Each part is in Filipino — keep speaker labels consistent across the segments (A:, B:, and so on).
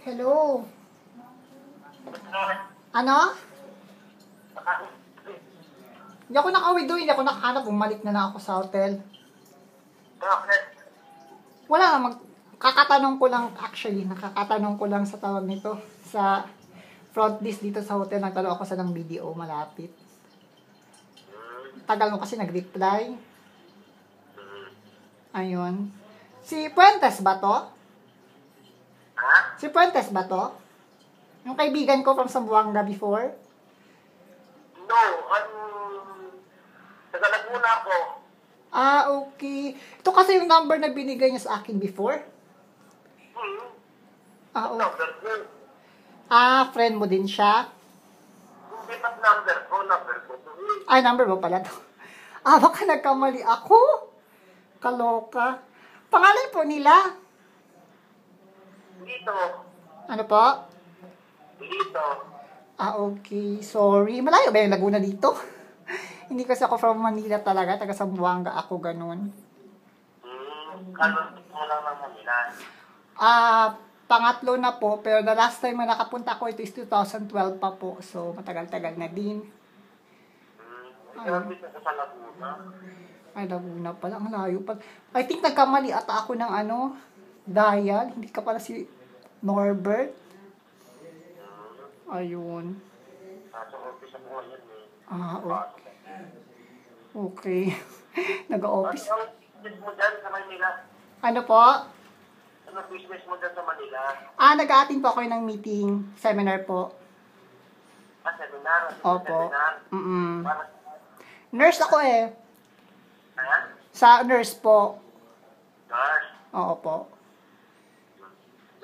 A: Hello? Ano? Hindi ako nakauwi doon. Hindi ako nakahanap. Bumalik na lang ako sa hotel.
B: Bakit?
A: Wala nga. Kakatanong ko lang, actually. Nakakatanong ko lang sa tawag nito. Sa front desk dito sa hotel. Nagtalo ako sa ng video. Malapit. Tagal mo kasi nag-reply. Ayun. Si Puentes ba to?
B: Ha?
A: Si Puentes ba to? Yung kaibigan ko from Zamboanga before?
B: No, taga Laguna ako.
A: Ah, okay. Ito kasi yung number na binigay niya sa akin before. Ah, okay.
B: Number ko.
A: Ah, friend mo din siya?
B: Hindi ba't number ko to.
A: Ay, number mo pala to. Ah, baka nagkamali ako. Kaloka. Pangalan po nila?
B: Dito.
A: Ano po?
B: Dito.
A: Ah, okay. Sorry. Malayo ba yung Laguna dito? Hindi kasi ako from Manila talaga. Taga Zamboanga ako, ganun.
B: Kalon mo lang ng Manila.
A: Ah, pangatlo na po. Pero the last time na nakapunta ko, ito is 2012 pa po. So, matagal-tagal na din.
B: Grabe ko sa Laguna.
A: Ay, Laguna pala. Ang layo pala. I think nagkamali ata ako ng dial. Hindi ka pala si Norbert. Ayun.
B: Sa office ako yan eh.
A: Ah, okay. Okay. Nag-office.
B: Ano business mo dyan sa Manila?
A: Ano po?
B: Ano business mo dyan sa Manila?
A: Ah, nag-a-attend po ako ng meeting. Seminar po.
B: Seminar?
A: Opo.
B: Seminar? Para
A: Nurse ako eh.
B: Ayan?
A: Sa nurse po.
B: Nurse?
A: Oo po.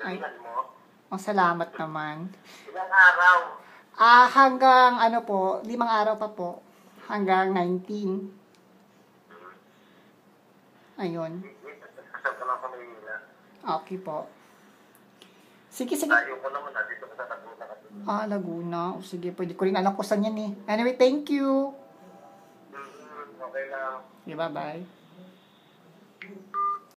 A: Ay.
B: Galingan mo?
A: Oh, salamat naman.
B: Ilang araw?
A: Ah, hanggang 5 araw pa po. Hanggang 19. Ayun.
B: Kasal ka lang sa Manila.
A: Okay po. Sige, sige.
B: Tayo ko naman dito ko sa Laguna kasi.
A: Ah, Laguna. O, sige, pwede ko rin alam ko saan yan eh. Anyway, thank you.
B: Okay lang.
A: Okay, bye-bye.